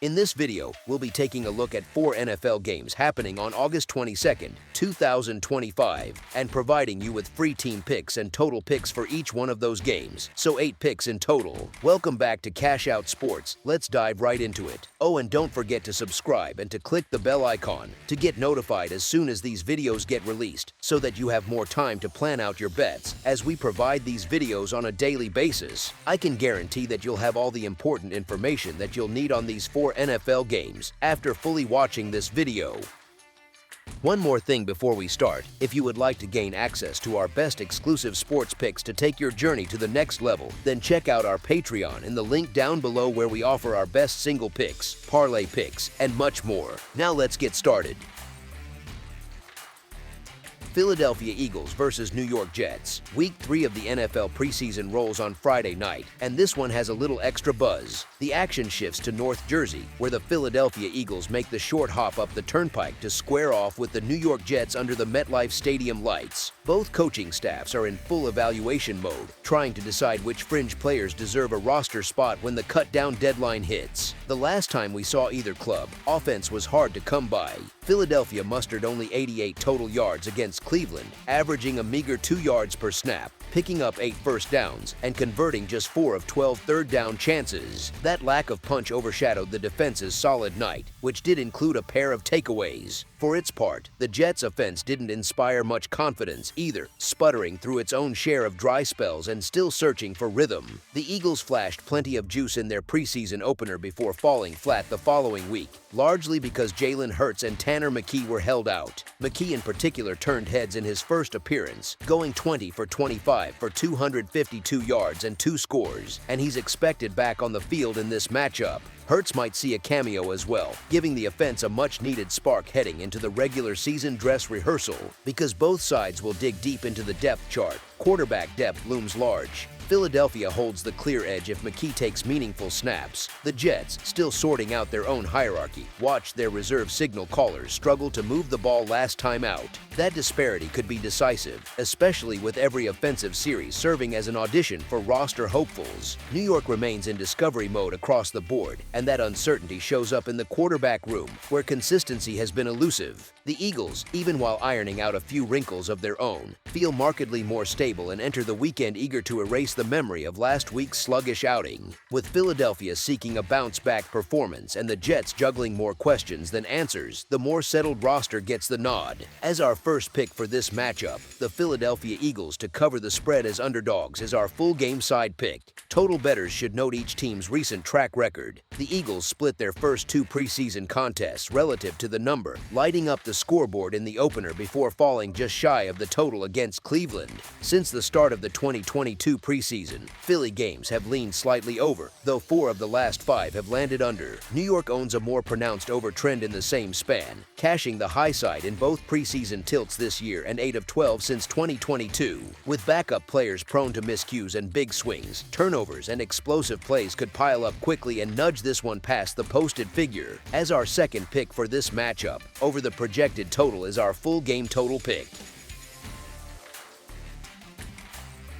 In this video, we'll be taking a look at 4 NFL games happening on August 22nd, 2025, and providing you with free team picks and total picks for each one of those games, so 8 picks in total. Welcome back to Cash Out Sports. Let's dive right into it. Oh, and don't forget to subscribe and to click the bell icon to get notified as soon as these videos get released, so that you have more time to plan out your bets as we provide these videos on a daily basis. I can guarantee that you'll have all the important information that you'll need on these 4 NFL games after fully watching this video. One more thing before we start: if you would like to gain access to our best exclusive sports picks to take your journey to the next level, then check out our Patreon in the link down below, where we offer our best single picks, parlay picks, and much more. Now let's get started. Philadelphia Eagles versus New York Jets. Week 3 of the NFL preseason rolls on Friday night, and this one has a little extra buzz. The action shifts to North Jersey, where the Philadelphia Eagles make the short hop up the turnpike to square off with the New York Jets under the MetLife Stadium lights. Both coaching staffs are in full evaluation mode, trying to decide which fringe players deserve a roster spot when the cut-down deadline hits. The last time we saw either club, offense was hard to come by. Philadelphia mustered only 88 total yards against Cleveland, averaging a meager 2 yards per snap, picking up 8 first downs, and converting just 4 of 12 third down chances. That lack of punch overshadowed the defense's solid night, which did include a pair of takeaways. For its part, the Jets' offense didn't inspire much confidence either, sputtering through its own share of dry spells and still searching for rhythm. The Eagles flashed plenty of juice in their preseason opener before falling flat the following week, largely because Jalen Hurts and Tanner McKee were held out. McKee in particular turned heads in his first appearance, going 20 for 25 for 252 yards and 2 scores, and he's expected back on the field in this matchup. Hurts might see a cameo as well, giving the offense a much-needed spark heading into the regular season dress rehearsal, because both sides will dig deep into the depth chart. Quarterback depth looms large. Philadelphia holds the clear edge if McKee takes meaningful snaps. The Jets, still sorting out their own hierarchy, watched their reserve signal callers struggle to move the ball last time out. That disparity could be decisive, especially with every offensive series serving as an audition for roster hopefuls. New York remains in discovery mode across the board, and that uncertainty shows up in the quarterback room, where consistency has been elusive. The Eagles, even while ironing out a few wrinkles of their own, feel markedly more stable and enter the weekend eager to erase the memory of last week's sluggish outing. With Philadelphia seeking a bounce-back performance and the Jets juggling more questions than answers, the more settled roster gets the nod. As our first pick for this matchup, the Philadelphia Eagles to cover the spread as underdogs is our full game side pick. Total bettors should note each team's recent track record. The Eagles split their first 2 preseason contests relative to the number, lighting up the scoreboard in the opener before falling just shy of the total against Cleveland. Since the start of the 2022 preseason, Philly games have leaned slightly over, though 4 of the last 5 have landed under. New York owns a more pronounced over trend in the same span, cashing the high side in both preseason tilts this year and 8 of 12 since 2022. With backup players prone to miscues and big swings, turnovers and explosive plays could pile up quickly and nudge this one past the posted figure. As our second pick for this matchup, over the projected total is our full game total pick.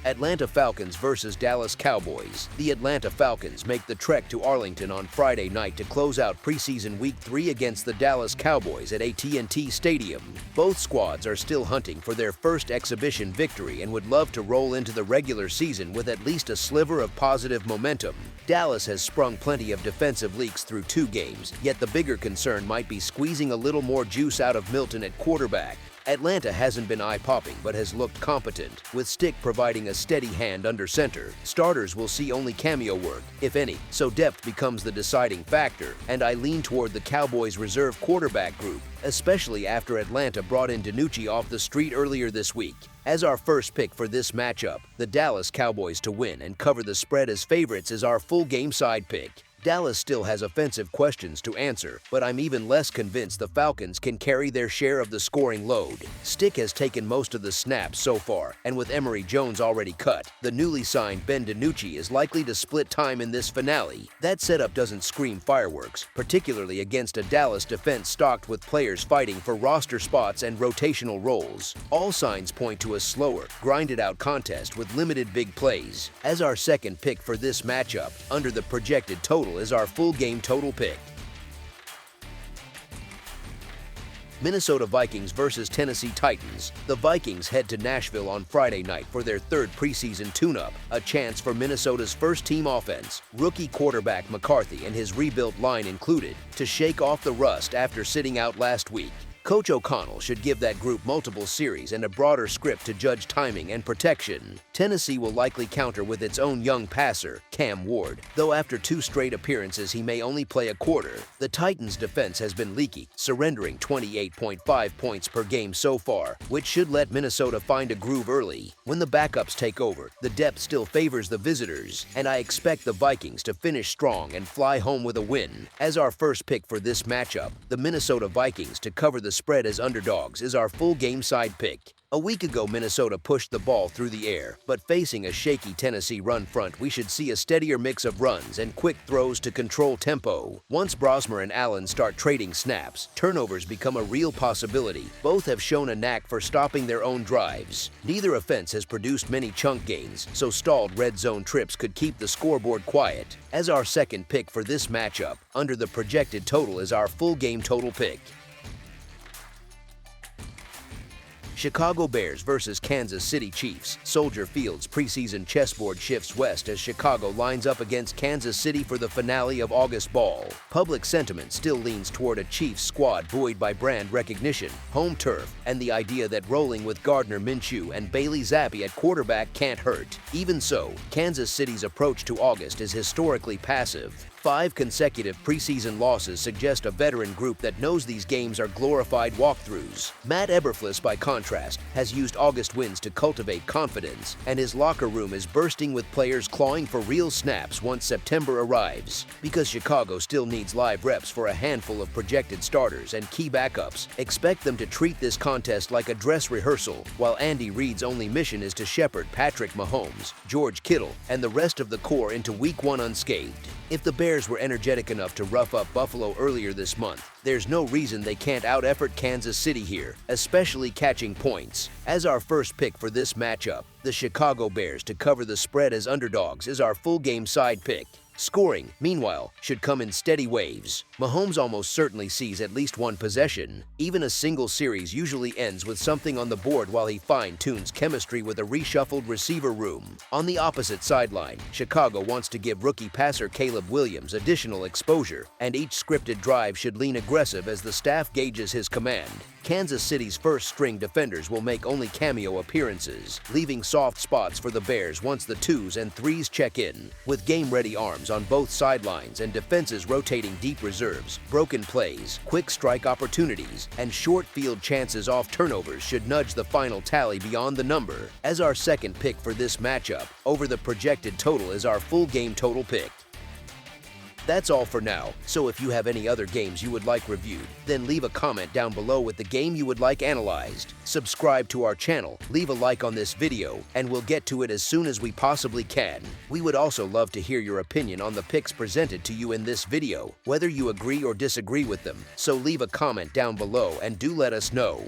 Atlanta Falcons versus Dallas Cowboys. The Atlanta Falcons make the trek to Arlington on Friday night to close out preseason Week 3 against the Dallas Cowboys at AT&T Stadium. Both squads are still hunting for their first exhibition victory and would love to roll into the regular season with at least a sliver of positive momentum. Dallas has sprung plenty of defensive leaks through 2 games, yet the bigger concern might be squeezing a little more juice out of Milton at quarterback. Atlanta hasn't been eye-popping but has looked competent, with Stick providing a steady hand under center. Starters will see only cameo work, if any, so depth becomes the deciding factor, and I lean toward the Cowboys' reserve quarterback group, especially after Atlanta brought in DiNucci off the street earlier this week. As our first pick for this matchup, the Dallas Cowboys to win and cover the spread as favorites is our full game side pick. Dallas still has offensive questions to answer, but I'm even less convinced the Falcons can carry their share of the scoring load. Stick has taken most of the snaps so far, and with Emory Jones already cut, the newly signed Ben DiNucci is likely to split time in this finale. That setup doesn't scream fireworks, particularly against a Dallas defense stocked with players fighting for roster spots and rotational roles. All signs point to a slower, grinded-out contest with limited big plays. As our second pick for this matchup, under the projected total is our full game total pick. Minnesota Vikings versus Tennessee Titans. The Vikings head to Nashville on Friday night for their third preseason tune-up, a chance for Minnesota's first-team offense, rookie quarterback McCarthy and his rebuilt line included, to shake off the rust after sitting out last week. Coach O'Connell should give that group multiple series and a broader script to judge timing and protection. Tennessee will likely counter with its own young passer, Cam Ward, though after 2 straight appearances he may only play a quarter. The Titans' defense has been leaky, surrendering 28.5 points per game so far, which should let Minnesota find a groove early. When the backups take over, the depth still favors the visitors, and I expect the Vikings to finish strong and fly home with a win. As our first pick for this matchup, the Minnesota Vikings to cover the spread as underdogs is our full game side pick. A week ago, Minnesota pushed the ball through the air, but facing a shaky Tennessee run front, we should see a steadier mix of runs and quick throws to control tempo. Once Brosmer and Allen start trading snaps, turnovers become a real possibility. Both have shown a knack for stopping their own drives. Neither offense has produced many chunk gains, so stalled red zone trips could keep the scoreboard quiet. As our second pick for this matchup, under the projected total is our full game total pick. Chicago Bears versus Kansas City Chiefs. Soldier Field's preseason chessboard shifts west as Chicago lines up against Kansas City for the finale of August ball. Public sentiment still leans toward a Chiefs squad buoyed by brand recognition, home turf, and the idea that rolling with Gardner Minshew and Bailey Zappi at quarterback can't hurt. Even so, Kansas City's approach to August is historically passive. 5 consecutive preseason losses suggest a veteran group that knows these games are glorified walkthroughs. Matt Eberflus, by contrast, has used August wins to cultivate confidence, and his locker room is bursting with players clawing for real snaps once September arrives. Because Chicago still needs live reps for a handful of projected starters and key backups, expect them to treat this contest like a dress rehearsal, while Andy Reid's only mission is to shepherd Patrick Mahomes, George Kittle, and the rest of the core into Week 1 unscathed. If the Bears were energetic enough to rough up Buffalo earlier this month, there's no reason they can't out-effort Kansas City here, especially catching points. As our first pick for this matchup, the Chicago Bears to cover the spread as underdogs is our full game side pick. Scoring, meanwhile, should come in steady waves. Mahomes almost certainly sees at least one possession. Even a single series usually ends with something on the board while he fine-tunes chemistry with a reshuffled receiver room. On the opposite sideline, Chicago wants to give rookie passer Caleb Williams additional exposure, and each scripted drive should lean aggressive as the staff gauges his command. Kansas City's first-string defenders will make only cameo appearances, leaving soft spots for the Bears once the 2s and 3s check in. With game-ready arms on both sidelines and defenses rotating deep reserves, broken plays, quick strike opportunities, and short field chances off turnovers should nudge the final tally beyond the number. As our second pick for this matchup, over the projected total is our full game total pick. That's all for now, so if you have any other games you would like reviewed, then leave a comment down below with the game you would like analyzed. Subscribe to our channel, leave a like on this video, and we'll get to it as soon as we possibly can. We would also love to hear your opinion on the picks presented to you in this video, whether you agree or disagree with them, so leave a comment down below and do let us know.